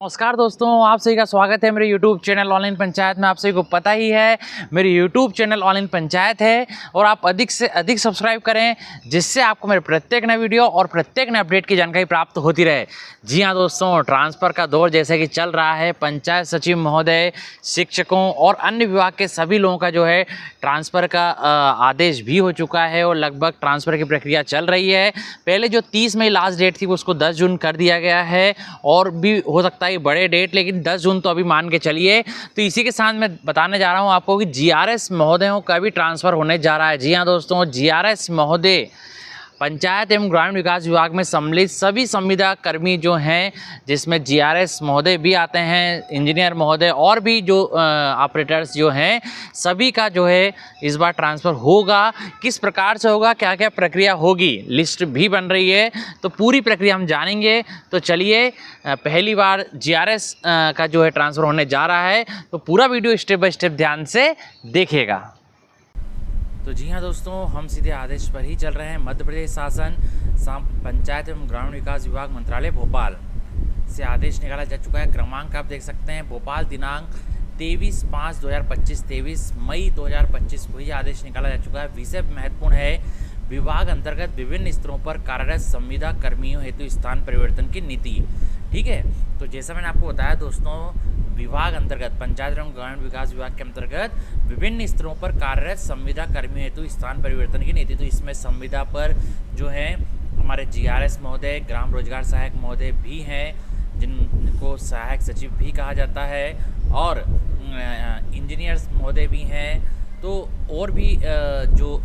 नमस्कार दोस्तों, आप सभी का स्वागत है मेरे YouTube चैनल ऑनलाइन पंचायत में। आप सभी को पता ही है मेरी YouTube चैनल ऑनलाइन पंचायत है और आप अधिक से अधिक सब्सक्राइब करें जिससे आपको मेरे प्रत्येक नए वीडियो और प्रत्येक नए अपडेट की जानकारी प्राप्त होती रहे। जी हाँ दोस्तों, ट्रांसफ़र का दौर जैसे कि चल रहा है। पंचायत सचिव महोदय, शिक्षकों और अन्य विभाग के सभी लोगों का जो है ट्रांसफ़र का आदेश भी हो चुका है और लगभग ट्रांसफ़र की प्रक्रिया चल रही है। पहले जो 30 मई लास्ट डेट थी उसको 10 जून कर दिया गया है और भी हो सकता है बड़े डेट, लेकिन 10 जून तो अभी मान के चलिए। तो इसी के साथ मैं बताने जा रहा हूं आपको कि जीआरएस महोदयों का भी ट्रांसफ़र होने जा रहा है। जी हाँ दोस्तों, जीआरएस महोदय पंचायत एवं ग्रामीण विकास विभाग में सम्मिलित सभी संविदा कर्मी जो हैं, जिसमें जीआरएस महोदय भी आते हैं, इंजीनियर महोदय और भी जो ऑपरेटर्स जो हैं, सभी का जो है इस बार ट्रांसफ़र होगा। किस प्रकार से होगा, क्या क्या प्रक्रिया होगी, लिस्ट भी बन रही है, तो पूरी प्रक्रिया हम जानेंगे। तो चलिए, पहली बार जीआरएस का जो है ट्रांसफ़र होने जा रहा है, तो पूरा वीडियो स्टेप बाय स्टेप ध्यान से देखिएगा। तो जी हाँ दोस्तों, हम सीधे आदेश पर ही चल रहे हैं। मध्य प्रदेश शासन पंचायत एवं ग्रामीण विकास विभाग मंत्रालय भोपाल से आदेश निकाला जा चुका है। क्रमांक आप देख सकते हैं, भोपाल दिनांक 23/5/2025 23 मई 2025 को ही आदेश निकाला जा चुका है। विषय महत्वपूर्ण है, विभाग अंतर्गत विभिन्न स्तरों पर कार्यरत संविदा कर्मियों हेतु स्थान परिवर्तन की नीति। ठीक है, तो जैसा मैंने आपको बताया दोस्तों, विभाग अंतर्गत पंचायत एवं ग्रामीण विकास विभाग के अंतर्गत विभिन्न स्तरों पर कार्यरत संविदा कर्मियों हेतु स्थान परिवर्तन की नीति। तो इसमें संविदा पर जो है हमारे जीआरएस महोदय, ग्राम रोजगार सहायक महोदय भी हैं, जिनको सहायक सचिव भी कहा जाता है, और इंजीनियर्स महोदय भी हैं। तो और भी जो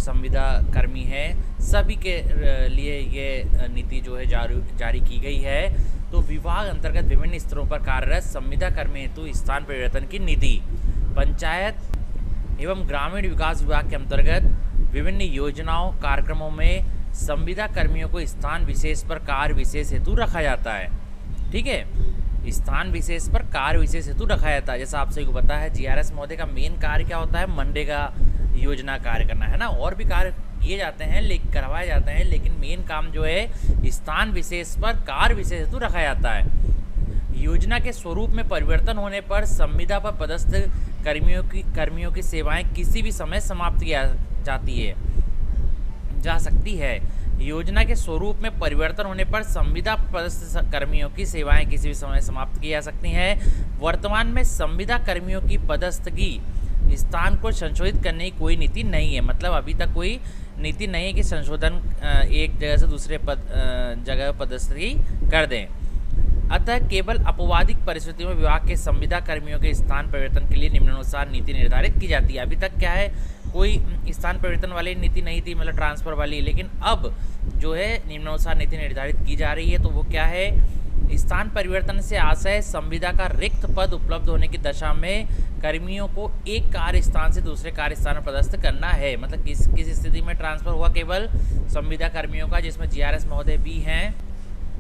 संविदा कर्मी हैं, सभी के लिए ये नीति जो है जारी की गई है। तो विभाग अंतर्गत विभिन्न स्तरों पर कार्यरत संविदा कर्मी हेतु स्थान परिवर्तन की नीति। पंचायत एवं ग्रामीण विकास विभाग के अंतर्गत विभिन्न योजनाओं कार्यक्रमों में संविदा कर्मियों को स्थान विशेष पर कार्य विशेष हेतु रखा जाता है। ठीक है, स्थान विशेष पर कार्य विशेष हेतु रखा जाता है। जैसा आप सभी को पता है, जीआरएस महोदय का मेन कार्य क्या होता है, मनरेगा योजना कार्य करना है ना। और भी कार्य किए जाते हैं, लेकिन करवाए जाते हैं, लेकिन मेन काम जो है स्थान विशेष पर कार्य विशेष हेतु रखा जाता है। योजना के स्वरूप में परिवर्तन होने पर संविदा पर पदस्थ कर्मियों की सेवाएं किसी भी समय समाप्त किया जा सकती है। योजना के स्वरूप में परिवर्तन होने पर संविदा पदस्थ कर्मियों की सेवाएं किसी भी समय समाप्त की जा सकती हैं। वर्तमान में संविदा कर्मियों की पदस्थगी स्थान को संशोधित करने की कोई नीति नहीं है। मतलब अभी तक कोई नीति नहीं है कि संशोधन एक जगह से दूसरे जगह पदस्थगी कर दें। अतः केवल अपवादिक परिस्थितियों में विभाग के संविदा कर्मियों के स्थान परिवर्तन के लिए निम्नानुसार नीति निर्धारित की जाती है। अभी तक क्या है, कोई स्थान परिवर्तन वाली नीति नहीं थी, मतलब ट्रांसफ़र वाली, लेकिन अब जो है निम्नानुसार नीति निर्धारित की जा रही है। तो वो क्या है, स्थान परिवर्तन से आशय संविदा का रिक्त पद उपलब्ध होने की दशा में कर्मियों को एक कार्य स्थान से दूसरे कार्य स्थान पर पदस्थ करना है। मतलब किस स्थिति में ट्रांसफ़र हुआ, केवल संविदा कर्मियों का, जिसमें जीआरएस महोदय भी हैं।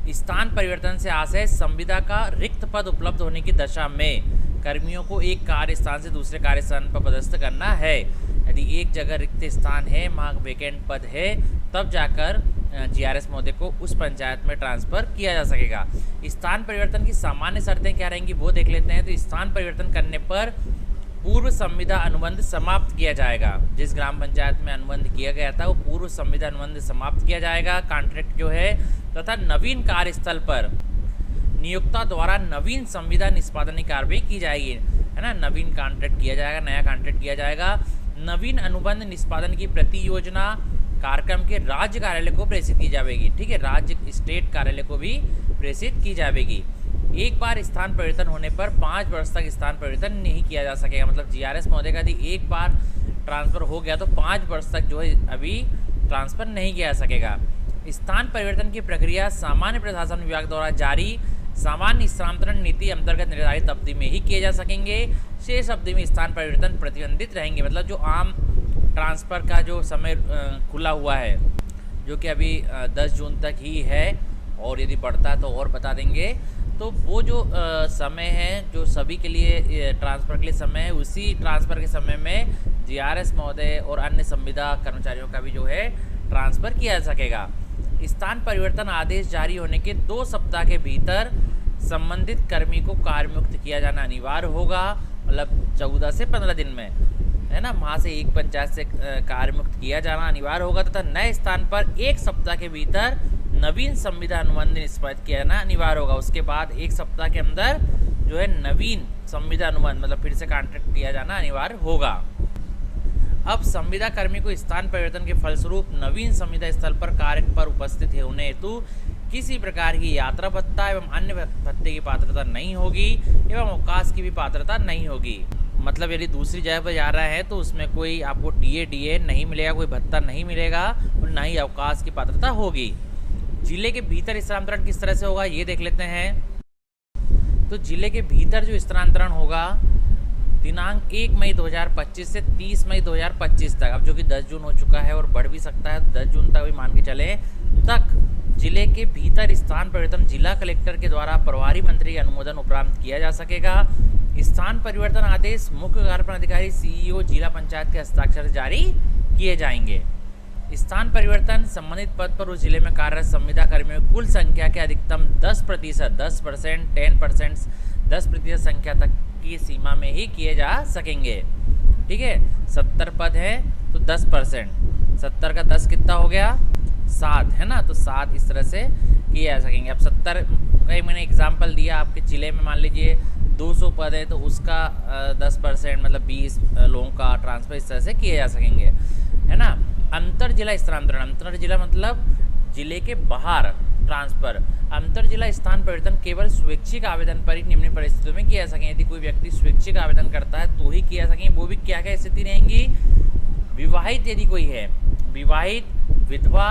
स्थान परिवर्तन से आशय संविदा का रिक्त पद उपलब्ध होने की दशा में कर्मियों को एक कार्य स्थान से दूसरे कार्य स्थान पर पदस्थ करना है। यदि एक जगह रिक्त स्थान है, वहाँ वैकेंट पद है, तब जाकर जीआरएस महोदय को उस पंचायत में ट्रांसफ़र किया जा सकेगा। स्थान परिवर्तन की सामान्य शर्तें क्या रहेंगी वो देख लेते हैं। तो स्थान परिवर्तन करने पर पूर्व संविदा अनुबंध समाप्त किया जाएगा। जिस ग्राम पंचायत में अनुबंध किया गया था, वो पूर्व संविदा अनुबंध समाप्त किया जाएगा, कॉन्ट्रैक्ट जो है, तथा नवीन कार्यस्थल पर नियोक्ता द्वारा नवीन संविदा निष्पादन की कार्रवाई की जाएगी, है ना। नवीन कॉन्ट्रैक्ट किया जाएगा, नया कॉन्ट्रैक्ट किया जाएगा। नवीन अनुबंध निष्पादन की प्रति योजना कार्यक्रम के राज्य कार्यालय को प्रेषित की जाएगी। ठीक है, राज्य स्टेट कार्यालय को भी प्रेषित की जाएगी। एक बार स्थान परिवर्तन होने पर 5 वर्ष तक स्थान परिवर्तन नहीं किया जा सकेगा। मतलब जीआरएस महोदय का यदि एक बार ट्रांसफ़र हो गया तो 5 वर्ष तक जो है अभी ट्रांसफ़र नहीं किया जा सकेगा। स्थान परिवर्तन की प्रक्रिया सामान्य प्रशासन विभाग द्वारा जारी सामान्य स्थानांतरण नीति अंतर्गत निर्धारित अवधि में ही किए जा सकेंगे। शेष अवधि में स्थान परिवर्तन प्रतिबंधित रहेंगे। मतलब जो आम ट्रांसफ़र का जो समय खुला हुआ है, जो कि अभी 10 जून तक ही है, और यदि बढ़ता है तो और बता देंगे। तो वो जो समय है, जो सभी के लिए ट्रांसफ़र के लिए समय है, उसी ट्रांसफ़र के समय में जीआरएस महोदय और अन्य संविदा कर्मचारियों का भी जो है ट्रांसफ़र किया जा सकेगा। स्थान परिवर्तन आदेश जारी होने के 2 सप्ताह के भीतर संबंधित कर्मी को कार्य मुक्त किया जाना अनिवार्य होगा, मतलब 14 से 15 दिन में, है ना, वहाँ से एक पंचायत से कार्य मुक्त किया जाना अनिवार्य होगा तथा नए स्थान पर 1 सप्ताह के भीतर नवीन संविदा अनुबंध निष्पादित किया जाना अनिवार्य होगा। उसके बाद 1 सप्ताह के अंदर जो है नवीन संविदा अनुबंध मतलब फिर से कॉन्ट्रैक्ट किया जाना अनिवार्य होगा। अब संविदा कर्मी को स्थान परिवर्तन के फलस्वरूप नवीन संविदा स्थल पर कार्य पर उपस्थित होने हेतु किसी प्रकार की यात्रा भत्ता एवं अन्य भत्ते की पात्रता नहीं होगी एवं अवकाश की भी पात्रता नहीं होगी। मतलब यदि दूसरी जगह पर जा रहा है तो उसमें कोई आपको टीए नहीं मिलेगा, कोई भत्ता नहीं मिलेगा और ना ही अवकाश की पात्रता होगी। जिले के भीतर स्थानांतरण किस तरह से होगा ये देख लेते हैं। तो जिले के भीतर जो स्थानांतरण होगा दिनांक 1 मई 2025 से 30 मई 2025 तक, अब जो कि 10 जून हो चुका है और बढ़ भी सकता है, 10 जून तक भी मान के चले तक जिले के भीतर स्थान परिवर्तन जिला कलेक्टर के द्वारा प्रभारी मंत्री के अनुमोदन उपरांत किया जा सकेगा। स्थान परिवर्तन आदेश मुख्य कार्यपालन अधिकारी सीईओ जिला पंचायत के हस्ताक्षर जारी किए जाएंगे। स्थान परिवर्तन संबंधित पद पर उस जिले में कार्यरत संविदा कर्मियों की कुल संख्या के अधिकतम 10%, 10% संख्या तक की सीमा में ही किए जा सकेंगे। ठीक है, 70 पद है तो 10%, 70 का 10 कितना हो गया 7, है ना, तो 7 इस तरह से किए जा सकेंगे। अब 70 का मैंने एग्जाम्पल दिया, आपके जिले में मान लीजिए 200 पद है तो उसका 10% मतलब 20 लोगों का ट्रांसफर इस तरह से किए जा सकेंगे, है ना। अंतर जिला स्थानांतरण, अंतर जिला मतलब जिले के बाहर ट्रांसफर। अंतर जिला स्थान परिवर्तन केवल स्वैच्छिक आवेदन पर ही निम्न परिस्थितियों में किया जा सकें। यदि कोई व्यक्ति स्वैच्छिक आवेदन करता है तो ही किया जा सकें। वो भी क्या क्या स्थिति रहेंगी, विवाहित यदि कोई है, विवाहित, विधवा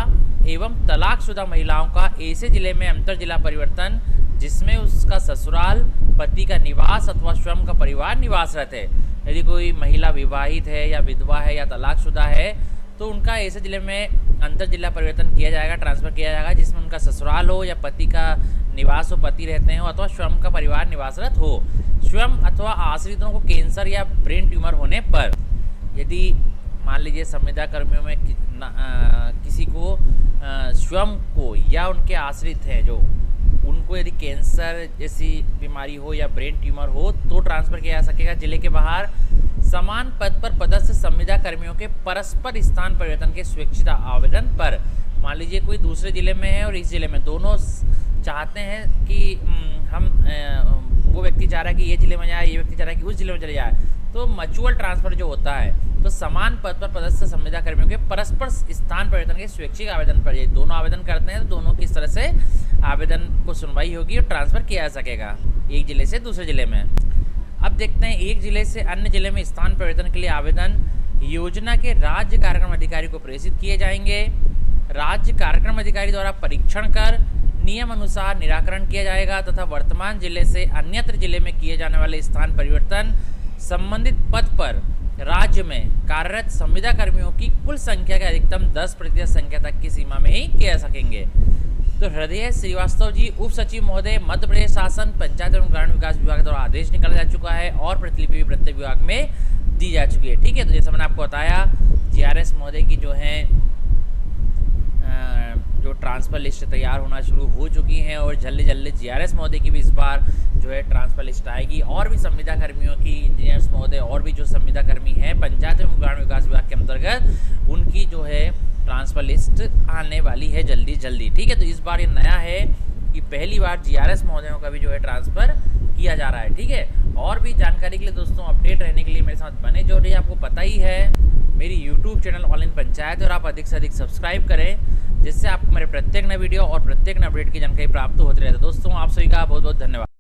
एवं तलाकशुदा महिलाओं का ऐसे जिले में अंतर जिला परिवर्तन जिसमें उसका ससुराल, पति का निवास अथवा स्वयं का परिवार निवास रहते हैं। यदि कोई महिला विवाहित है या विधवा है या तलाकशुदा है तो उनका ऐसे जिले में अंतर जिला परिवर्तन किया जाएगा, ट्रांसफर किया जाएगा जिसमें उनका ससुराल हो या पति का निवास हो, पति रहते हो, अथवा स्वयं का परिवार निवासरत हो। स्वयं अथवा आश्रितों को कैंसर या ब्रेन ट्यूमर होने पर, यदि मान लीजिए संविदा कर्मियों में किसी को स्वयं को या उनके आश्रित हैं जो, उनको यदि कैंसर जैसी बीमारी हो या ब्रेन ट्यूमर हो तो ट्रांसफर किया जा सकेगा जिले के बाहर। समान पद पर पदस्थ संविदा कर्मियों के परस्पर स्थान परिवर्तन के स्वैच्छिक आवेदन पर, मान लीजिए कोई दूसरे जिले में है और इस जिले में, दोनों चाहते हैं कि हम वो व्यक्ति चाह रहा है कि ये जिले में जाए, ये व्यक्ति चाह रहा है कि उस जिले में चले जाए, तो म्यूचुअल ट्रांसफर जो होता है तो समान पद पर पदस्थ संविदा कर्मियों के परस्पर स्थान परिवर्तन के स्वैच्छिक आवेदन पर, ये दोनों आवेदन करते हैं तो दोनों की इस तरह से आवेदन को सुनवाई होगी और ट्रांसफर किया जा सकेगा एक जिले से दूसरे जिले में। अब देखते हैं एक जिले से अन्य जिले में स्थान परिवर्तन के लिए आवेदन योजना के राज्य कार्यक्रम अधिकारी को प्रेषित किए जाएंगे। राज्य कार्यक्रम अधिकारी द्वारा परीक्षण कर नियम अनुसार निराकरण किया जाएगा तथा वर्तमान जिले से अन्यत्र जिले में किए जाने वाले स्थान परिवर्तन संबंधित पद पर राज्य में कार्यरत संविदा कर्मियों की कुल संख्या के अधिकतम 10% संख्या तक की सीमा में ही किए जा सकेंगे। तो हृदय श्रीवास्तव जी, उप सचिव महोदय, मध्य प्रदेश शासन पंचायत एवं ग्रामीण विकास विभाग द्वारा आदेश निकाला जा चुका है और प्रतिलिपि भी प्रत्येक विभाग में दी जा चुकी है। ठीक है, तो जैसे मैंने आपको बताया जीआरएस महोदय की जो है जो ट्रांसफर लिस्ट तैयार होना शुरू हो चुकी हैं और जल्दी जल्दी जीआरएस महोदय की भी इस बार जो है ट्रांसफर लिस्ट आएगी। और भी संविदा कर्मियों की, इंजीनियर्स महोदय और भी जो संविदा कर्मी हैं पंचायत एवं ग्रामीण विकास विभाग के अंतर्गत, उनकी जो है ट्रांसफर लिस्ट आने वाली है जल्दी जल्दी। ठीक है, तो इस बार ये नया है कि पहली बार जीआरएस महोदयों का भी जो है ट्रांसफर किया जा रहा है। ठीक है, और भी जानकारी के लिए दोस्तों, अपडेट रहने के लिए मेरे साथ बने जो रही, आपको पता ही है मेरी YouTube channel all in panchayat, और आप अधिक से अधिक सब्सक्राइब करें जिससे आपको मेरे प्रत्येक नए वीडियो और प्रत्येक नए अपडेट की जानकारी प्राप्त होती रहे। दोस्तों आप सभी का बहुत बहुत धन्यवाद।